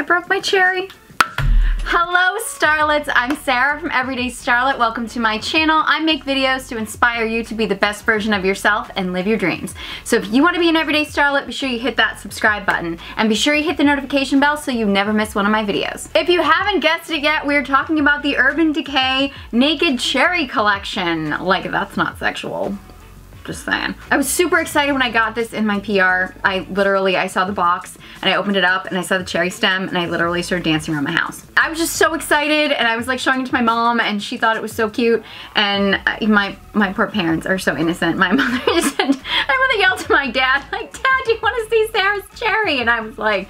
broke my cherry. Hello Starlets, I'm Sarah from Everyday Starlet. Welcome to my channel. I make videos to inspire you to be the best version of yourself and live your dreams. So if you want to be an Everyday Starlet, be sure you hit that subscribe button. And be sure you hit the notification bell so you never miss one of my videos. If you haven't guessed it yet, we're talking about the Urban Decay Naked Cherry Collection. Like, that's not sexual. Just saying. I was super excited when I got this in my PR. I saw the box and I opened it up and I saw the cherry stem and I literally started dancing around my house. I was just so excited and I was like showing it to my mom and she thought it was so cute, and my poor parents are so innocent. My mother yelled to my dad, like, "Dad, do you want to see Sarah's cherry?" And I was like,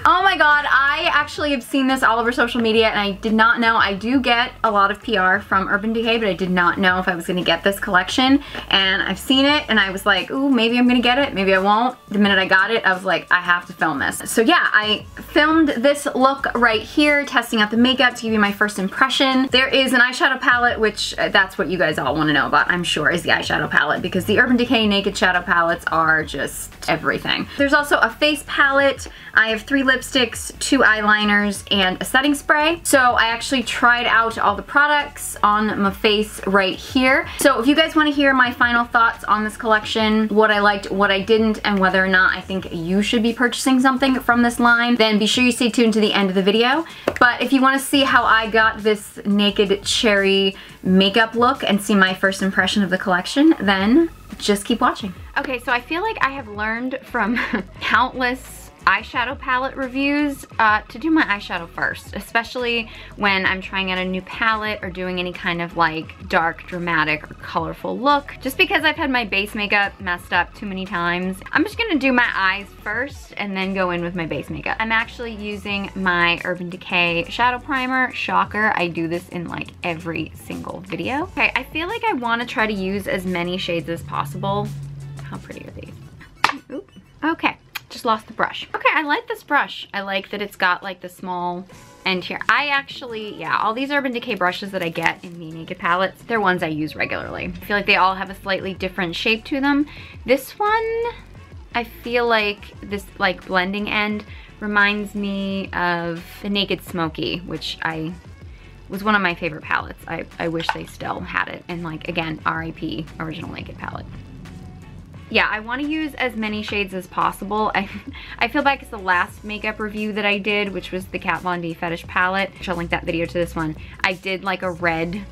oh my god, I actually have seen this all over social media and I did not know. I do get a lot of PR from Urban Decay, but I did not know if I was gonna get this collection. And I've seen it and I was like, ooh, maybe I'm gonna get it, maybe I won't. The minute I got it, I was like, I have to film this. So yeah, I filmed this look right here, testing out the makeup to give you my first impression. There is an eyeshadow palette, which that's what you guys all wanna know about, I'm sure, is the eyeshadow palette, because the Urban Decay Naked Shadow palettes are just everything. There's also a face palette. I have 3 lipsticks, 2 eyeliners, and a setting spray. So I actually tried out all the products on my face right here. So if you guys want to hear my final thoughts on this collection, what I liked, what I didn't, and whether or not I think you should be purchasing something from this line, then be sure you stay tuned to the end of the video. But if you want to see how I got this naked cherry makeup look and see my first impression of the collection, then just keep watching. Okay, so I feel like I have learned from countless eyeshadow palette reviews to do my eyeshadow first, especially when I'm trying out a new palette or doing any kind of like dark, dramatic, or colorful look. Just because I've had my base makeup messed up too many times, I'm just gonna do my eyes first and then go in with my base makeup. I'm actually using my Urban Decay shadow primer. Shocker, I do this in like every single video. Okay, I feel like I want to try to use as many shades as possible. How pretty are these? Oop. Okay. Just lost the brush. Okay, I like this brush. I like that it's got like the small end here. I actually, yeah, all these Urban Decay brushes that I get in the Naked palettes, they're ones I use regularly. I feel like they all have a slightly different shape to them. This one, I feel like this like blending end reminds me of the Naked Smoky, which was one of my favorite palettes. I wish they still had it. And like, again, RIP original Naked palette. Yeah, I want to use as many shades as possible. I feel like it's the last makeup review that I did, which was the Kat Von D Fetish palette. I'll link that video to this one. I did like a red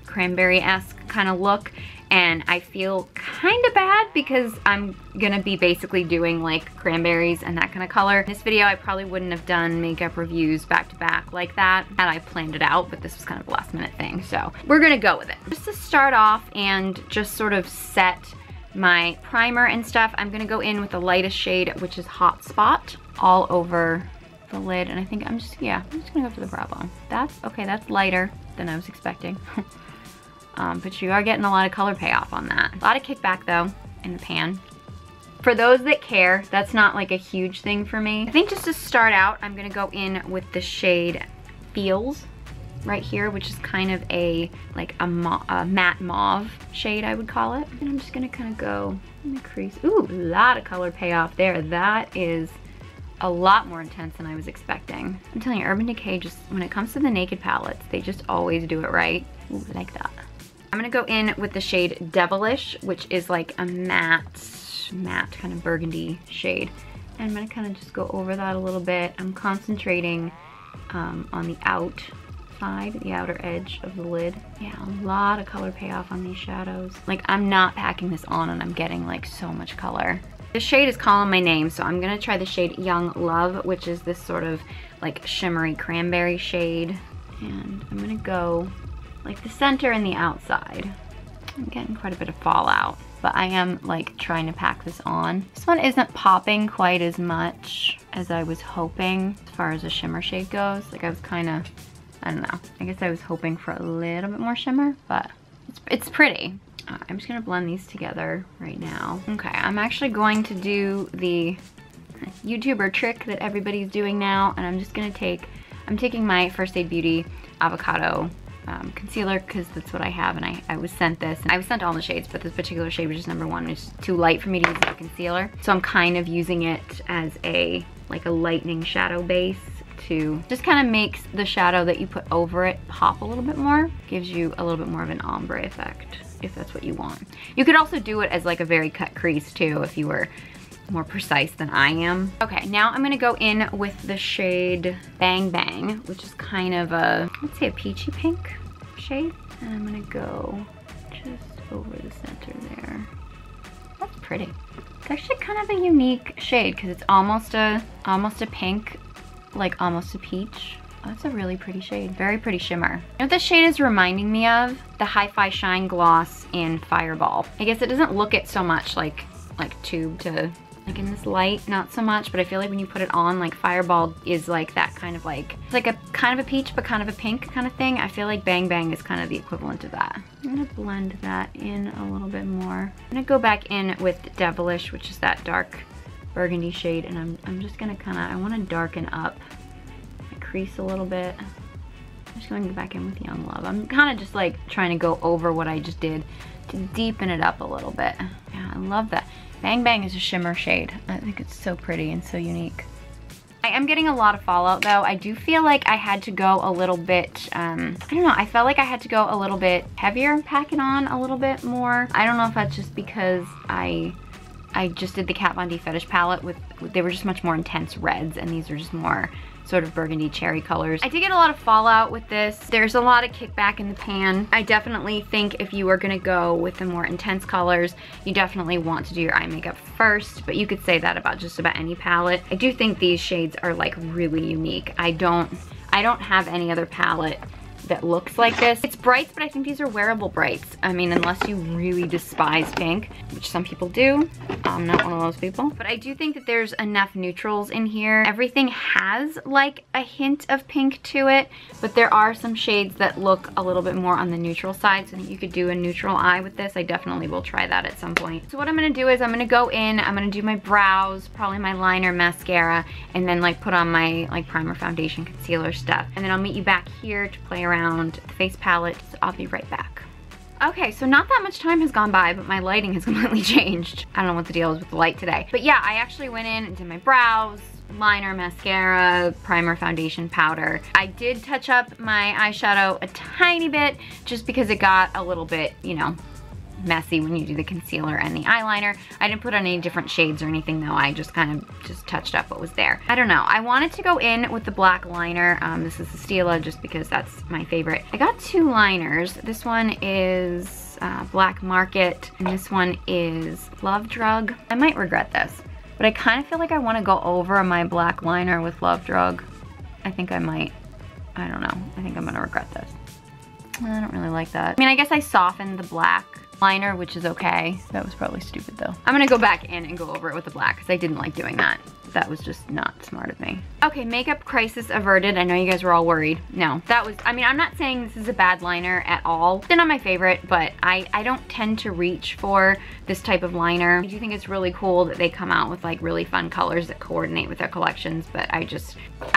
cranberry-esque kind of look, and I feel kind of bad because I'm gonna be basically doing like cranberries and that kind of color. In this video, I probably wouldn't have done makeup reviews back to back like that had I planned it out, but this was kind of a last minute thing, so we're gonna go with it. Just to start off and just sort of set my primer and stuff, I'm gonna go in with the lightest shade, which is Hot Spot, all over the lid. And I think I'm just gonna go for the brow bone. That's lighter than I was expecting. But you are getting a lot of color payoff on that. A lot of kickback though in the pan. For those that care, that's not like a huge thing for me. I think just to start out, I'm gonna go in with the shade Feels right here, which is kind of a matte mauve shade, I would call it. And I'm just gonna kind of go in the crease. Ooh, a lot of color payoff there. That is a lot more intense than I was expecting. I'm telling you, Urban Decay, just when it comes to the Naked palettes, they just always do it right. Ooh, I like that. I'm gonna go in with the shade Devilish, which is like a matte kind of burgundy shade. And I'm gonna kind of just go over that a little bit. I'm concentrating on the the outer edge of the lid. Yeah, a lot of color payoff on these shadows. Like, I'm not packing this on and I'm getting like so much color. This shade is calling my name, so I'm gonna try the shade Young Love, which is this sort of like shimmery cranberry shade. And I'm gonna go like the center and the outside. I'm getting quite a bit of fallout, but I am like trying to pack this on. This one isn't popping quite as much as I was hoping as far as the shimmer shade goes. Like, I was kind of, I don't know. I guess I was hoping for a little bit more shimmer, but it's pretty. I'm just gonna blend these together right now. Okay, I'm actually going to do the YouTuber trick that everybody's doing now, and I'm just gonna I'm taking my First Aid Beauty Avocado concealer because that's what I have, and I was sent this. And I was sent all the shades, but this particular shade was just number 1, which is too light for me to use as a concealer. So I'm kind of using it as a lightening shadow base to just kind of makes the shadow that you put over it pop a little bit more. Gives you a little bit more of an ombre effect, if that's what you want. You could also do it as like a very cut crease too, if you were more precise than I am. Okay, now I'm gonna go in with the shade Bang Bang, which is kind of a, let's say a peachy pink shade. And I'm gonna go just over the center there. That's pretty. It's actually kind of a unique shade because it's almost a pink, like almost a peach. Oh, that's a really pretty shade, very pretty shimmer. You know what this shade is reminding me of? The Hi-Fi Shine Gloss in Fireball. I guess it doesn't look it so much like tube to, like in this light, not so much, but I feel like when you put it on, like Fireball is like that kind of like, it's like a kind of a peach, but kind of a pink kind of thing. I feel like Bang Bang is kind of the equivalent of that. I'm gonna blend that in a little bit more. I'm gonna go back in with Devilish, which is that dark burgundy shade, and I'm just gonna I wanna darken up my crease a little bit. I'm just going to go back in with Young Love. I'm kind of just like trying to go over what I just did to deepen it up a little bit. Yeah, I love that. Bang Bang is a shimmer shade. I think it's so pretty and so unique. I am getting a lot of fallout though. I do feel like I had to go a little bit, I don't know, I felt like I had to go a little bit heavier, pack it on a little bit more. I don't know if that's just because I just did the Kat Von D Fetish palette they were just much more intense reds, and these are just more sort of burgundy cherry colors. I did get a lot of fallout with this. There's a lot of kickback in the pan. I definitely think if you are gonna go with the more intense colors, you definitely want to do your eye makeup first, but you could say that about just about any palette. I do think these shades are like really unique. I don't have any other palette that looks like this. It's brights, but I think these are wearable brights. I mean, unless you really despise pink, which some people do. I'm not one of those people. But I do think that there's enough neutrals in here. Everything has like a hint of pink to it, but there are some shades that look a little bit more on the neutral side, so I think you could do a neutral eye with this. I definitely will try that at some point. So what I'm gonna do is I'm gonna go in, I'm gonna do my brows, probably my liner, mascara, and then like put on my like primer, foundation, concealer stuff. And then I'll meet you back here to play around the face palette. So I'll be right back. Okay, so not that much time has gone by, but my lighting has completely changed. I don't know what the deal is with the light today. But yeah, I actually went in and did my brows, liner, mascara, primer, foundation, powder. I did touch up my eyeshadow a tiny bit just because it got a little bit, you know, messy when you do the concealer and the eyeliner. I didn't put on any different shades or anything though. I just kind of just touched up what was there. I don't know. I wanted to go in with the black liner. This is the Stila just because that's my favorite. I got 2 liners. This one is Black Market and this one is Love Drug. I might regret this, but I kind of feel like I want to go over my black liner with Love Drug. I think I might. I don't know. I think I'm gonna regret this. I don't really like that. I mean, I guess I softened the black liner, which is okay. That was probably stupid though. I'm gonna go back in and go over it with the black because I didn't like doing that. That was just not smart of me. Okay, makeup crisis averted. I know you guys were all worried. No, that was, I mean, I'm not saying this is a bad liner at all. They're not my favorite, but I don't tend to reach for this type of liner. I do think it's really cool that they come out with like really fun colors that coordinate with their collections, but I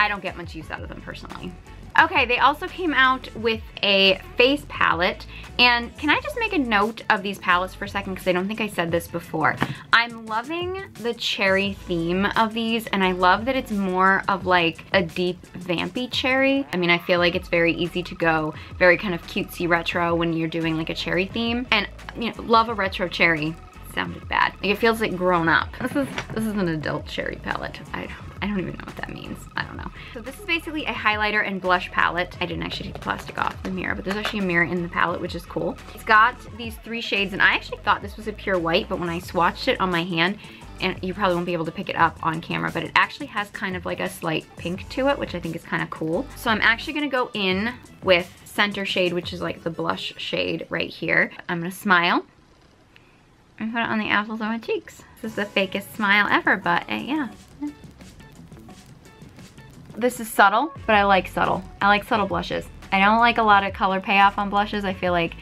don't get much use out of them personally. Okay, they also came out with a face palette, and can I just make a note of these palettes for a second because I don't think I said this before. I'm loving the cherry theme of these, and I love that it's more of like a deep vampy cherry. I mean, I feel like it's very easy to go very kind of cutesy retro when you're doing like a cherry theme, and you know, love a retro cherry. Sounded bad. Like it feels like grown up. This is an adult cherry palette. I don't even know what that means. I don't know. So this is basically a highlighter and blush palette. I didn't actually take the plastic off the mirror, but there's actually a mirror in the palette, which is cool. It's got these 3 shades, and I actually thought this was a pure white, but when I swatched it on my hand, and you probably won't be able to pick it up on camera, but it actually has kind of like a slight pink to it, which I think is kind of cool. So I'm actually gonna go in with center shade, which is like the blush shade right here. I'm gonna smile and put it on the apples of my cheeks. This is the fakest smile ever, but yeah. This is subtle, but I like subtle. I like subtle blushes. I don't like a lot of color payoff on blushes. I feel like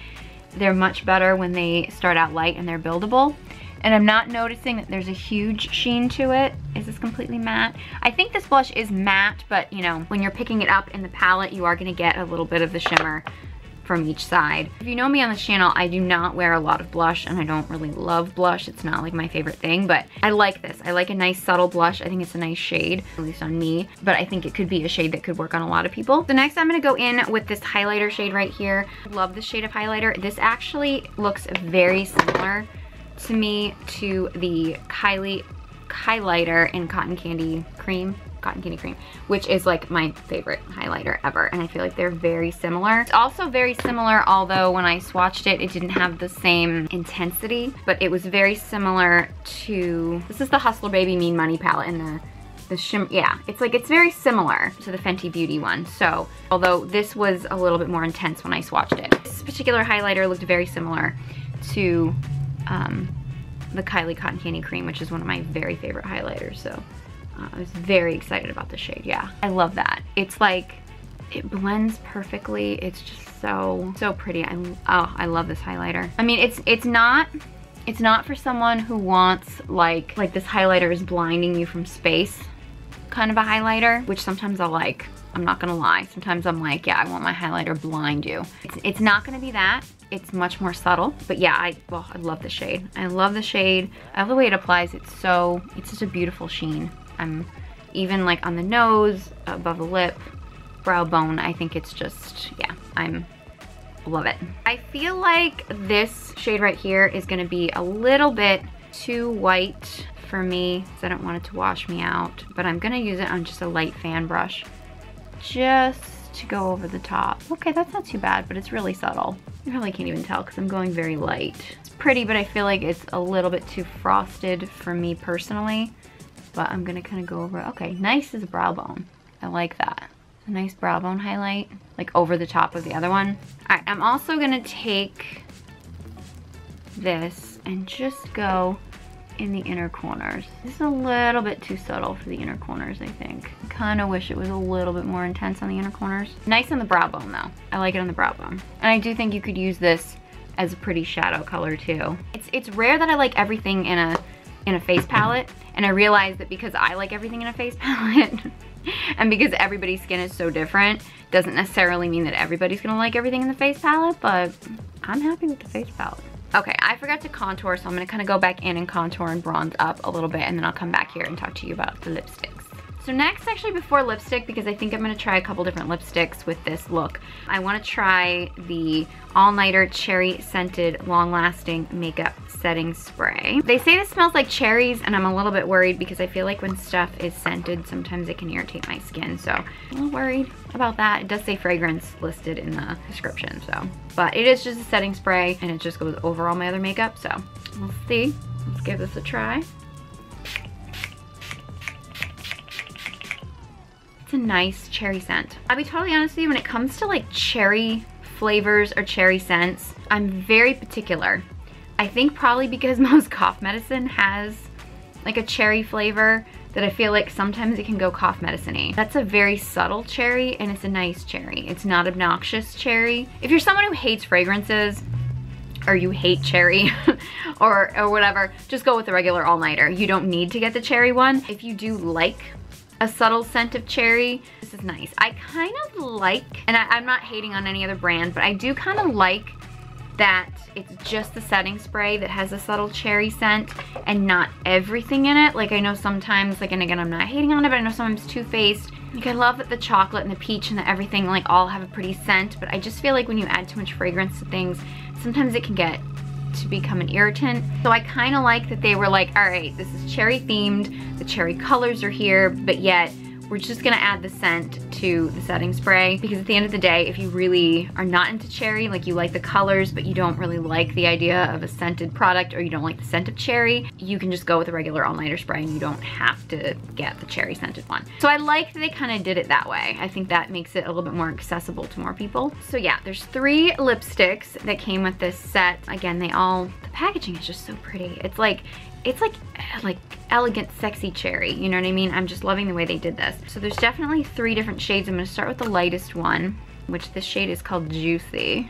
they're much better when they start out light and they're buildable. And I'm not noticing that there's a huge sheen to it. Is this completely matte? I think this blush is matte, but you know, when you're picking it up in the palette, you are gonna get a little bit of the shimmer from each side. If you know me on this channel, I do not wear a lot of blush, and I don't really love blush. It's not like my favorite thing, but I like this. I like a nice subtle blush. I think it's a nice shade, at least on me, but I think it could be a shade that could work on a lot of people. So next I'm gonna go in with this highlighter shade right here. Love this shade of highlighter. This actually looks very similar to me to the Kylie highlighter in Cotton Candy Cream, which is like my favorite highlighter ever, and I feel like they're very similar. It's also very similar, although when I swatched it, it didn't have the same intensity, but it was very similar to, this is the Hustler Baby Mean Money palette, and the shimmer, yeah, it's very similar to the Fenty Beauty one. So, although this was a little bit more intense when I swatched it. This particular highlighter looked very similar to the Kylie Cotton Candy Cream, which is one of my very favorite highlighters, so I was very excited about the shade. Yeah, I love that. It's like, it blends perfectly. It's just so pretty. I love this highlighter. I mean, it's not for someone who wants like this highlighter is blinding you from space kind of a highlighter, which sometimes I'll like. I'm not gonna lie. Sometimes I'm like, yeah, I want my highlighter blind you. It's not gonna be that. It's much more subtle, but yeah, I love the shade. I love the shade. I love the way it applies. It's just a beautiful sheen. Even like on the nose, above the lip, brow bone, I think it's just, yeah, love it. I feel like this shade right here is gonna be a little bit too white for me, because I don't want it to wash me out, but I'm gonna use it on just a light fan brush, just to go over the top. Okay, that's not too bad, but it's really subtle. You probably can't even tell because I'm going very light. It's pretty, but I feel like it's a little bit too frosted for me personally. But I'm gonna kind of go over, okay, nice as a brow bone. I like that. A nice brow bone highlight, like over the top of the other one. All right, I'm also gonna take this and just go in the inner corners. This is a little bit too subtle for the inner corners, I think. I kind of wish it was a little bit more intense on the inner corners. Nice on the brow bone though. I like it on the brow bone. And I do think you could use this as a pretty shadow color too. It's rare that I like everything in a face palette, and I realize that because I like everything in a face palette and because everybody's skin is so different, doesn't necessarily mean that everybody's gonna like everything in the face palette, but I'm happy with the face palette. Okay, I forgot to contour, so I'm gonna kind of go back in and contour and bronze up a little bit, and then I'll come back here and talk to you about the lipsticks. So next, actually before lipstick, because I think I'm gonna try a couple different lipsticks with this look, I wanna try the All Nighter Cherry Scented Long Lasting Makeup Setting Spray. They say this smells like cherries, and I'm a little bit worried because I feel like when stuff is scented, sometimes it can irritate my skin, so I'm a little worried about that. It does say fragrance listed in the description, so. But it is just a setting spray, and it just goes over all my other makeup, so we'll see. Let's give this a try. It's a nice cherry scent. I'll be totally honest with you, when it comes to like cherry flavors or cherry scents, I'm very particular. I think probably because most cough medicine has like a cherry flavor that I feel like sometimes it can go cough medicine-y. That's a very subtle cherry, and it's a nice cherry. It's not obnoxious cherry. If you're someone who hates fragrances, or you hate cherry or whatever, just go with the regular all-nighter. You don't need to get the cherry one. If you do like a subtle scent of cherry, this is nice. I kind of like, and I'm not hating on any other brand, but I do kind of like that it's just the setting spray that has a subtle cherry scent and not everything in it. Like I know sometimes, like, and again, I'm not hating on it, but I know sometimes Too Faced, like I love that the chocolate and the peach and the everything like all have a pretty scent, but I just feel like when you add too much fragrance to things, sometimes it can get to become an irritant. So I kind of like that they were like, all right, this is cherry themed, the cherry colors are here, but yet we're just gonna add the scent to the setting spray, because at the end of the day, if you really are not into cherry, like you like the colors, but you don't really like the idea of a scented product, or you don't like the scent of cherry, you can just go with a regular all-nighter spray and you don't have to get the cherry scented one. So I like that they kind of did it that way. I think that makes it a little bit more accessible to more people. So yeah, there's 3 lipsticks that came with this set. Again, the packaging is just so pretty. It's like elegant, sexy cherry, you know what I mean? I'm just loving the way they did this. So there's definitely 3 different shades. I'm gonna start with the lightest one, which this shade is called Juicy,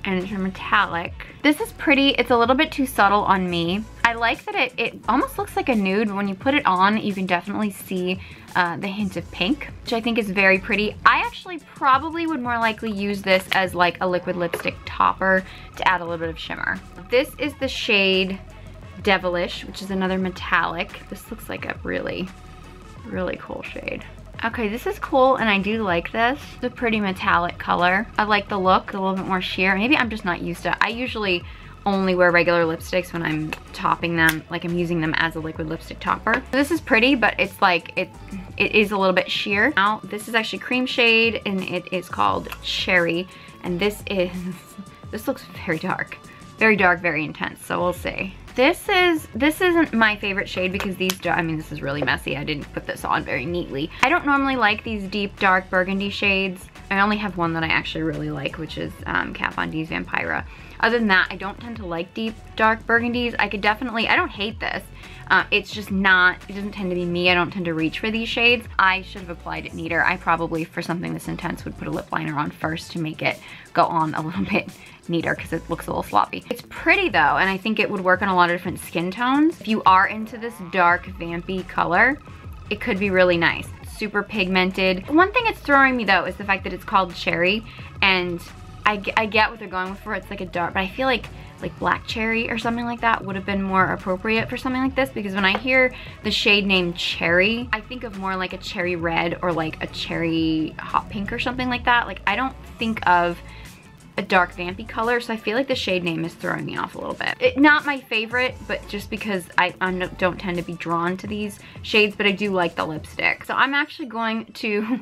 and it's a metallic. This is pretty. It's a little bit too subtle on me. I like that it almost looks like a nude, but when you put it on, you can definitely see the hint of pink, which I think is very pretty. I actually probably would more likely use this as like a liquid lipstick topper to add a little bit of shimmer. This is the shade Devilish, which is another metallic. This looks like a really, really cool shade. Okay, this is cool, and I do like this. It's a pretty metallic color. I like the look, a little bit more sheer. Maybe I'm just not used to it. I usually only wear regular lipsticks when I'm topping them, like I'm using them as a liquid lipstick topper. This is pretty, but it's like, it is a little bit sheer. Now, this is actually cream shade, and it is called Cherry, and this looks very dark, very intense, so we'll see. This isn't my favorite shade because I mean, this is really messy. I didn't put this on very neatly. I don't normally like these deep, dark burgundy shades. I only have one that I actually really like, which is Kat Von D's Vampira. Other than that, I don't tend to like deep, dark burgundies. I don't hate this. It's just not, it doesn't tend to be me. I don't tend to reach for these shades. I should have applied it neater. I probably, for something this intense, would put a lip liner on first to make it go on a little bit neater because it looks a little sloppy. It's pretty though, and I think it would work on a lot of different skin tones. If you are into this dark, vampy color, it could be really nice. Super pigmented. One thing it's throwing me though is the fact that it's called Cherry, and I get what they're going for. It's like a dark, but I feel like black cherry or something like that would have been more appropriate for something like this, because when I hear the shade name Cherry, I think of more like a cherry red or like a cherry hot pink or something like that. Like, I don't think of a dark vampy color, so I feel like the shade name is throwing me off a little bit. Not my favorite, but just because I don't tend to be drawn to these shades, but I do like the lipstick. So I'm actually going to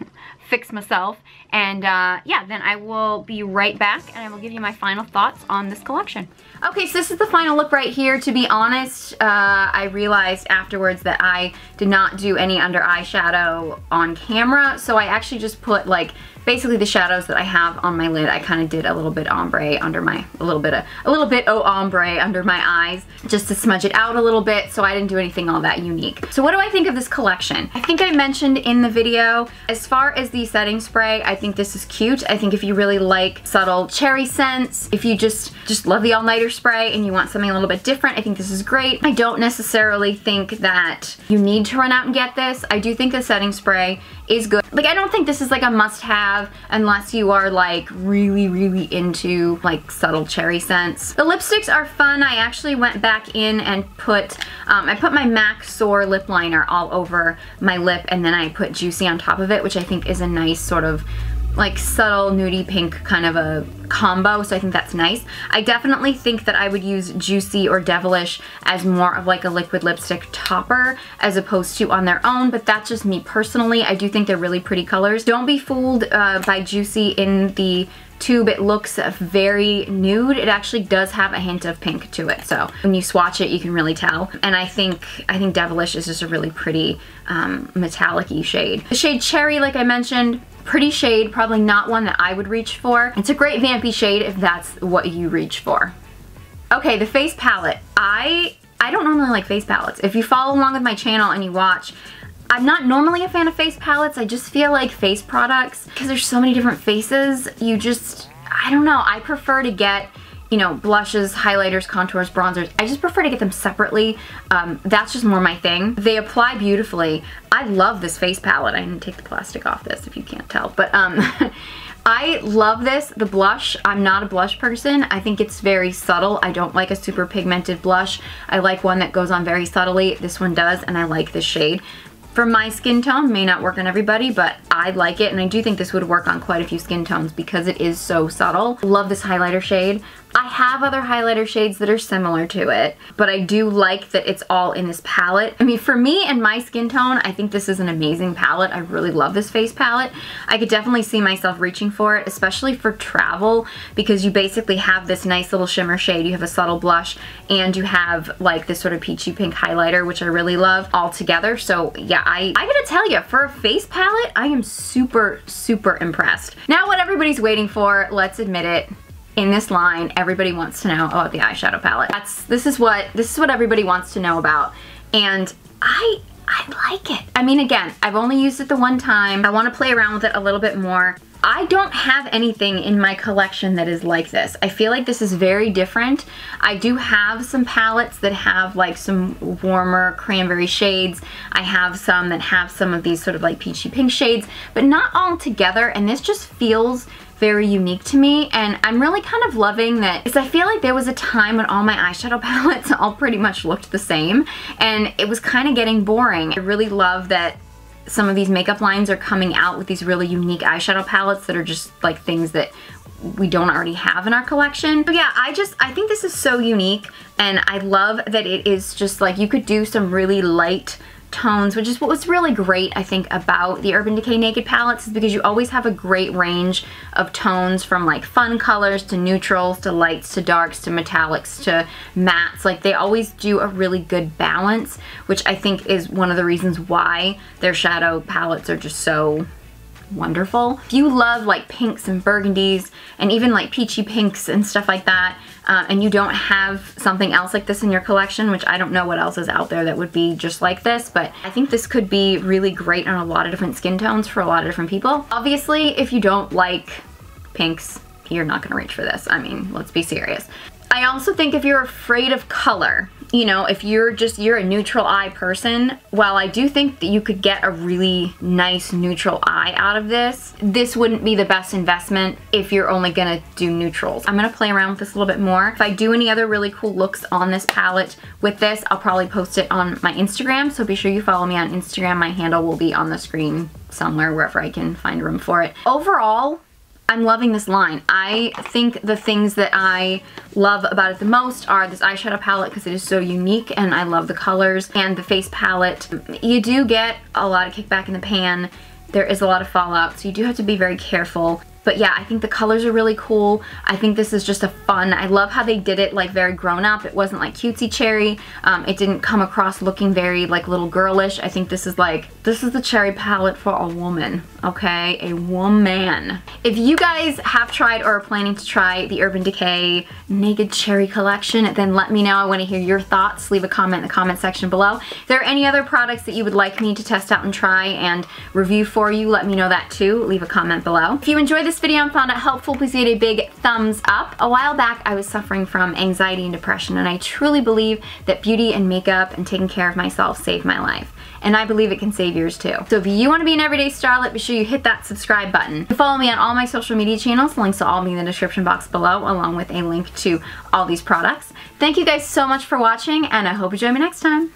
fix myself, and yeah, then I will be right back and I will give you my final thoughts on this collection. Okay, so this is the final look right here. To be honest, I realized afterwards that I did not do any under eyeshadow on camera, so I actually just put like basically the shadows that I have on my lid. I kind of did a little bit ombre under my, a little bit ombre under my eyes just to smudge it out a little bit, so I didn't do anything all that unique. So what do I think of this collection? I think I mentioned in the video, as far as the setting spray, I think this is cute. I think if you really like subtle cherry scents, if you just love the all-nighter spray and you want something a little bit different, I think this is great. I don't necessarily think that you need to run out and get this. I do think the setting spray is good. Like, I don't think this is like a must-have unless you are like really into like subtle cherry scents. The lipsticks are fun. I actually went back in and put I put my MAC Soar lip liner all over my lip, and then I put Juicy on top of it, which I think is a nice sort of like subtle nudie pink kind of a combo, so I think that's nice. I definitely think that I would use Juicy or Devilish as more of like a liquid lipstick topper as opposed to on their own, but that's just me personally. I do think they're really pretty colors. Don't be fooled by Juicy in the tube. It looks very nude. It actually does have a hint of pink to it, so when you swatch it you can really tell. And I think Devilish is just a really pretty metallic-y shade. The shade Cherry, like I mentioned, pretty shade, probably not one that I would reach for. It's a great vampy shade if that's what you reach for. Okay, the face palette. I don't normally like face palettes. If you follow along with my channel and you watch, I'm not normally a fan of face palettes. I just feel like face products, because there's so many different faces, I don't know, I prefer to get, you know, blushes, highlighters, contours, bronzers. I just prefer to get them separately. That's just more my thing. They apply beautifully. I love this face palette. I didn't take the plastic off this if you can't tell, but I love this. The blush, I'm not a blush person. I think it's very subtle. I don't like a super pigmented blush. I like one that goes on very subtly. This one does, and I like this shade. For my skin tone, may not work on everybody, but I like it, and I do think this would work on quite a few skin tones because it is so subtle. Love this highlighter shade. I have other highlighter shades that are similar to it, but I do like that it's all in this palette. I mean, for me and my skin tone, I think this is an amazing palette. I really love this face palette. I could definitely see myself reaching for it, especially for travel, because you basically have this nice little shimmer shade, you have a subtle blush, and you have like this sort of peachy pink highlighter, which I really love all together. So yeah, I gotta tell you, for a face palette, I am super impressed. Now what everybody's waiting for, let's admit it, in this line, everybody wants to know about the eyeshadow palette. This is what everybody wants to know about, and I like it. I mean, again, I've only used it the one time. I want to play around with it a little bit more. I don't have anything in my collection that is like this. I feel like this is very different. I do have some palettes that have like some warmer cranberry shades. I have some that have some of these sort of like peachy pink shades, but not all together, and this just feels very unique to me, and I'm really kind of loving that, because I feel like there was a time when all my eyeshadow palettes all pretty much looked the same, and it was kind of getting boring. I really love that some of these makeup lines are coming out with these really unique eyeshadow palettes that are just like things that we don't already have in our collection. So yeah, I think this is so unique, and I love that it is just like you could do some really light tones, which is what was really great, I think, about the Urban Decay Naked palettes, is because you always have a great range of tones, from like fun colors to neutrals to lights to darks to metallics to mattes. Like, they always do a really good balance, which I think is one of the reasons why their shadow palettes are just so wonderful. If you love like pinks and burgundies and even like peachy pinks and stuff like that, and you don't have something else like this in your collection, which I don't know what else is out there that would be just like this, but I think this could be really great on a lot of different skin tones for a lot of different people. Obviously, if you don't like pinks, you're not gonna reach for this. I mean, let's be serious. I also think if you're afraid of color, you know, if you're a neutral eye person, while I do think that you could get a really nice neutral eye out of this, this wouldn't be the best investment if you're only gonna do neutrals. I'm gonna play around with this a little bit more. If I do any other really cool looks on this palette with this, I'll probably post it on my Instagram, so be sure you follow me on Instagram. My handle will be on the screen somewhere, wherever I can find room for it. Overall, I'm loving this line. I think the things that I love about it the most are this eyeshadow palette, because it is so unique and I love the colors, and the face palette. You do get a lot of kickback in the pan. There is a lot of fallout, so you do have to be very careful. But yeah, I think the colors are really cool. I think this is just a fun, I love how they did it like very grown up. It wasn't like cutesy cherry. It didn't come across looking very like little girlish. I think this is the cherry palette for a woman, okay? A woman. If you guys have tried or are planning to try the Urban Decay Naked Cherry Collection, then let me know. I want to hear your thoughts. Leave a comment in the comment section below. If there are any other products that you would like me to test out and try and review for you, let me know that too. Leave a comment below. If you enjoyed this video and found it helpful, please give it a big thumbs up. A while back, I was suffering from anxiety and depression, and I truly believe that beauty and makeup and taking care of myself saved my life. And I believe it can save yours too. So if you want to be an everyday starlet, be sure you hit that subscribe button. Follow me on all my social media channels. Links will all be in the description box below, along with a link to all these products. Thank you guys so much for watching, and I hope you join me next time.